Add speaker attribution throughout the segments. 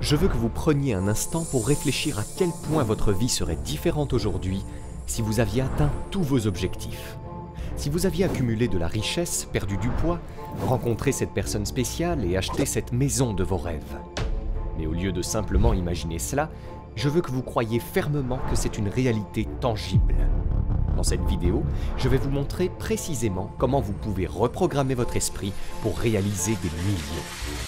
Speaker 1: Je veux que vous preniez un instant pour réfléchir à quel point votre vie serait différente aujourd'hui si vous aviez atteint tous vos objectifs. Si vous aviez accumulé de la richesse, perdu du poids, rencontré cette personne spéciale et acheté cette maison de vos rêves. Mais au lieu de simplement imaginer cela, je veux que vous croyiez fermement que c'est une réalité tangible. Dans cette vidéo, je vais vous montrer précisément comment vous pouvez reprogrammer votre esprit pour réaliser des millions.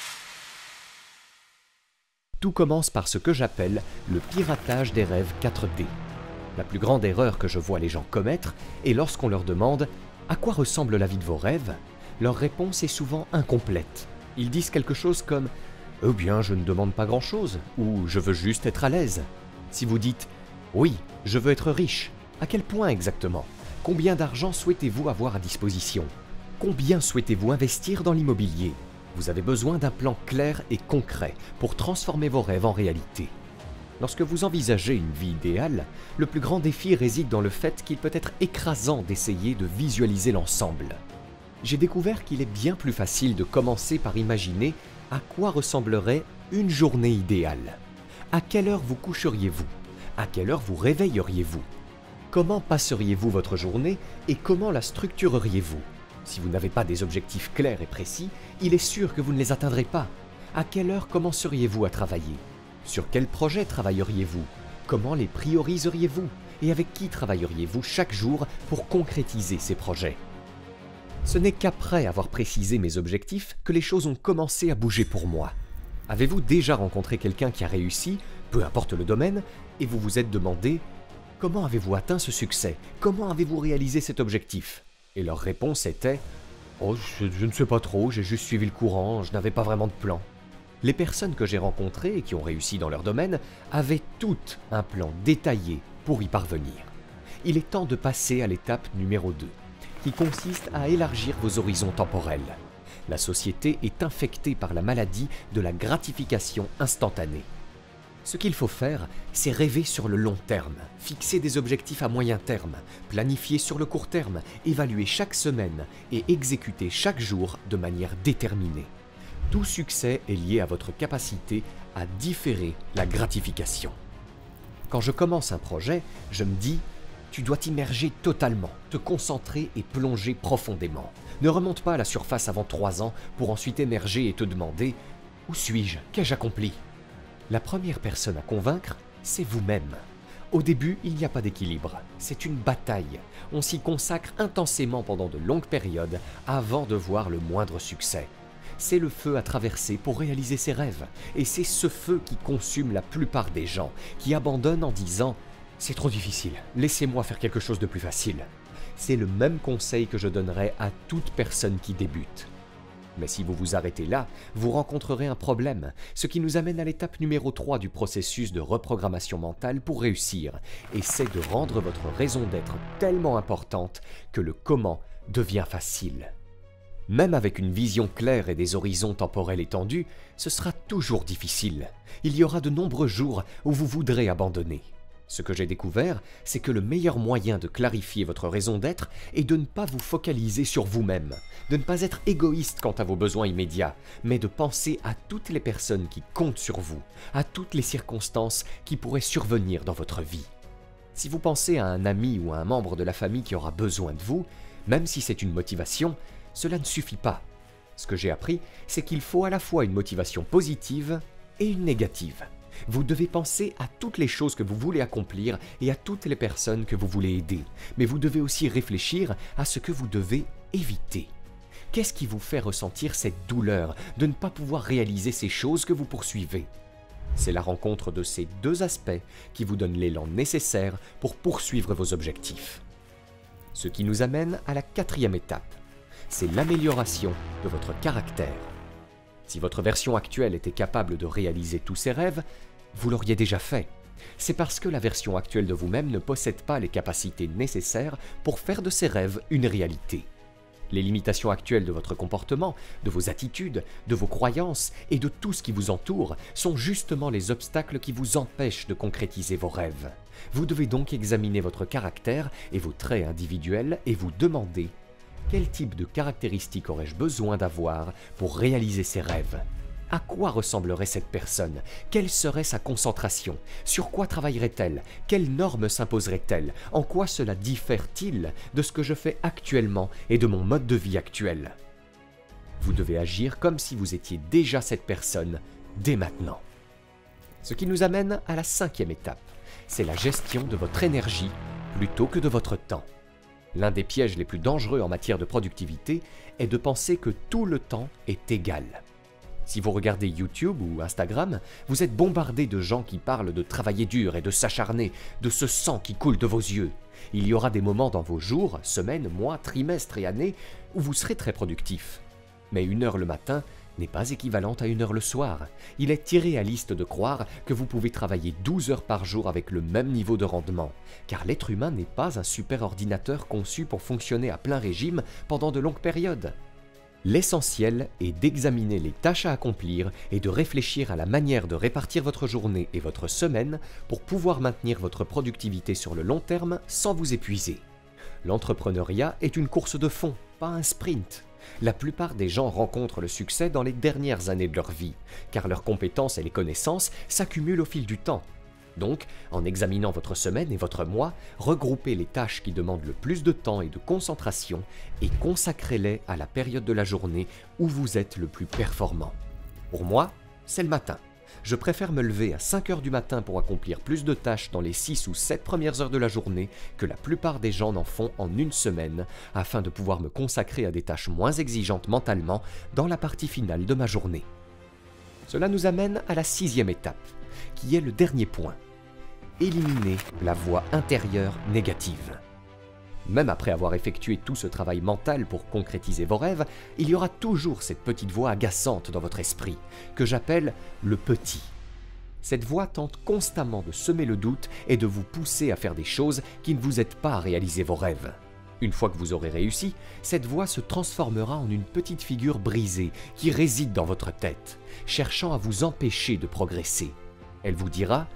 Speaker 1: Tout commence par ce que j'appelle le piratage des rêves 4D. La plus grande erreur que je vois les gens commettre est lorsqu'on leur demande « À quoi ressemble la vie de vos rêves ?», leur réponse est souvent incomplète. Ils disent quelque chose comme « Eh bien, je ne demande pas grand-chose » ou « Je veux juste être à l'aise ». Si vous dites « Oui, je veux être riche », à quel point exactement? Combien d'argent souhaitez-vous avoir à disposition? Combien souhaitez-vous investir dans l'immobilier? Vous avez besoin d'un plan clair et concret pour transformer vos rêves en réalité. Lorsque vous envisagez une vie idéale, le plus grand défi réside dans le fait qu'il peut être écrasant d'essayer de visualiser l'ensemble. J'ai découvert qu'il est bien plus facile de commencer par imaginer à quoi ressemblerait une journée idéale. À quelle heure vous coucheriez-vous? À quelle heure vous réveilleriez-vous? Comment passeriez-vous votre journée et comment la structureriez-vous? Si vous n'avez pas des objectifs clairs et précis, il est sûr que vous ne les atteindrez pas. À quelle heure commenceriez-vous à travailler? Sur quel projet travailleriez-vous? Comment les prioriseriez-vous? Et avec qui travailleriez-vous chaque jour pour concrétiser ces projets? Ce n'est qu'après avoir précisé mes objectifs que les choses ont commencé à bouger pour moi. Avez-vous déjà rencontré quelqu'un qui a réussi, peu importe le domaine, et vous vous êtes demandé « Comment avez-vous atteint ce succès? Comment avez-vous réalisé cet objectif ?» Et leur réponse était « Oh, je ne sais pas trop, j'ai juste suivi le courant, je n'avais pas vraiment de plan. » Les personnes que j'ai rencontrées et qui ont réussi dans leur domaine avaient toutes un plan détaillé pour y parvenir. Il est temps de passer à l'étape numéro 2, qui consiste à élargir vos horizons temporels. La société est infectée par la maladie de la gratification instantanée. Ce qu'il faut faire, c'est rêver sur le long terme, fixer des objectifs à moyen terme, planifier sur le court terme, évaluer chaque semaine et exécuter chaque jour de manière déterminée. Tout succès est lié à votre capacité à différer la gratification. Quand je commence un projet, je me dis « Tu dois t'immerger totalement, te concentrer et plonger profondément. Ne remonte pas à la surface avant 3 ans pour ensuite émerger et te demander « Où suis-je? Qu'ai-je accompli ?» La première personne à convaincre, c'est vous-même. Au début, il n'y a pas d'équilibre. C'est une bataille. On s'y consacre intensément pendant de longues périodes avant de voir le moindre succès. C'est le feu à traverser pour réaliser ses rêves. Et c'est ce feu qui consume la plupart des gens, qui abandonnent en disant « C'est trop difficile, laissez-moi faire quelque chose de plus facile ». C'est le même conseil que je donnerais à toute personne qui débute. Mais si vous vous arrêtez là, vous rencontrerez un problème, ce qui nous amène à l'étape numéro 3 du processus de reprogrammation mentale pour réussir, et c'est de rendre votre raison d'être tellement importante que le comment devient facile. Même avec une vision claire et des horizons temporels étendus, ce sera toujours difficile. Il y aura de nombreux jours où vous voudrez abandonner. Ce que j'ai découvert, c'est que le meilleur moyen de clarifier votre raison d'être est de ne pas vous focaliser sur vous-même, de ne pas être égoïste quant à vos besoins immédiats, mais de penser à toutes les personnes qui comptent sur vous, à toutes les circonstances qui pourraient survenir dans votre vie. Si vous pensez à un ami ou à un membre de la famille qui aura besoin de vous, même si c'est une motivation, cela ne suffit pas. Ce que j'ai appris, c'est qu'il faut à la fois une motivation positive et une négative. Vous devez penser à toutes les choses que vous voulez accomplir et à toutes les personnes que vous voulez aider, mais vous devez aussi réfléchir à ce que vous devez éviter. Qu'est-ce qui vous fait ressentir cette douleur de ne pas pouvoir réaliser ces choses que vous poursuivez? C'est la rencontre de ces deux aspects qui vous donne l'élan nécessaire pour poursuivre vos objectifs. Ce qui nous amène à la 4e étape, c'est l'amélioration de votre caractère. Si votre version actuelle était capable de réaliser tous ses rêves, vous l'auriez déjà fait. C'est parce que la version actuelle de vous-même ne possède pas les capacités nécessaires pour faire de ses rêves une réalité. Les limitations actuelles de votre comportement, de vos attitudes, de vos croyances et de tout ce qui vous entoure sont justement les obstacles qui vous empêchent de concrétiser vos rêves. Vous devez donc examiner votre caractère et vos traits individuels et vous demander quel type de caractéristiques aurais-je besoin d'avoir pour réaliser ces rêves? À quoi ressemblerait cette personne? Quelle serait sa concentration? Sur quoi travaillerait-elle? Quelles normes s'imposerait-elle? En quoi cela diffère-t-il de ce que je fais actuellement et de mon mode de vie actuel? Vous devez agir comme si vous étiez déjà cette personne, dès maintenant. Ce qui nous amène à la 5e étape, c'est la gestion de votre énergie plutôt que de votre temps. L'un des pièges les plus dangereux en matière de productivité est de penser que tout le temps est égal. Si vous regardez YouTube ou Instagram, vous êtes bombardé de gens qui parlent de travailler dur et de s'acharner, de ce sang qui coule de vos yeux. Il y aura des moments dans vos jours, semaines, mois, trimestres et années où vous serez très productif. Mais 1 heure le matin n'est pas équivalente à 1 heure le soir. Il est irréaliste de croire que vous pouvez travailler 12 heures par jour avec le même niveau de rendement, car l'être humain n'est pas un super ordinateur conçu pour fonctionner à plein régime pendant de longues périodes. L'essentiel est d'examiner les tâches à accomplir et de réfléchir à la manière de répartir votre journée et votre semaine pour pouvoir maintenir votre productivité sur le long terme sans vous épuiser. L'entrepreneuriat est une course de fond, pas un sprint. La plupart des gens rencontrent le succès dans les dernières années de leur vie, car leurs compétences et les connaissances s'accumulent au fil du temps. Donc, en examinant votre semaine et votre mois, regroupez les tâches qui demandent le plus de temps et de concentration et consacrez-les à la période de la journée où vous êtes le plus performant. Pour moi, c'est le matin. Je préfère me lever à 5 heures du matin pour accomplir plus de tâches dans les 6 ou 7 premières heures de la journée que la plupart des gens n'en font en une semaine, afin de pouvoir me consacrer à des tâches moins exigeantes mentalement dans la partie finale de ma journée. Cela nous amène à la 6e étape, qui est le dernier point. Éliminer la voix intérieure négative. Même après avoir effectué tout ce travail mental pour concrétiser vos rêves, il y aura toujours cette petite voix agaçante dans votre esprit, que j'appelle le petit. Cette voix tente constamment de semer le doute et de vous pousser à faire des choses qui ne vous aident pas à réaliser vos rêves. Une fois que vous aurez réussi, cette voix se transformera en une petite figure brisée qui réside dans votre tête, cherchant à vous empêcher de progresser. Elle vous dira: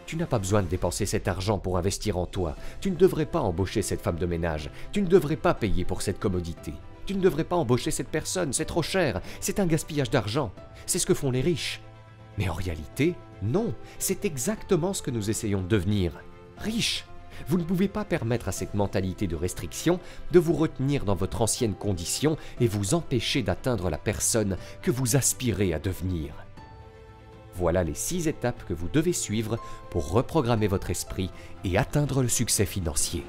Speaker 1: tu n'as pas besoin de dépenser cet argent pour investir en toi. Tu ne devrais pas embaucher cette femme de ménage. Tu ne devrais pas payer pour cette commodité. Tu ne devrais pas embaucher cette personne, c'est trop cher. C'est un gaspillage d'argent. C'est ce que font les riches. Mais en réalité, non. C'est exactement ce que nous essayons de devenir. Riches. Vous ne pouvez pas permettre à cette mentalité de restriction de vous retenir dans votre ancienne condition et vous empêcher d'atteindre la personne que vous aspirez à devenir. Voilà les 6 étapes que vous devez suivre pour reprogrammer votre esprit et atteindre le succès financier.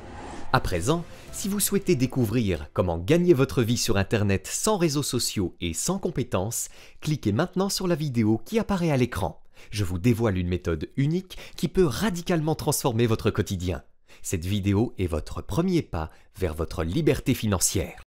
Speaker 1: À présent, si vous souhaitez découvrir comment gagner votre vie sur Internet sans réseaux sociaux et sans compétences, cliquez maintenant sur la vidéo qui apparaît à l'écran. Je vous dévoile une méthode unique qui peut radicalement transformer votre quotidien. Cette vidéo est votre premier pas vers votre liberté financière.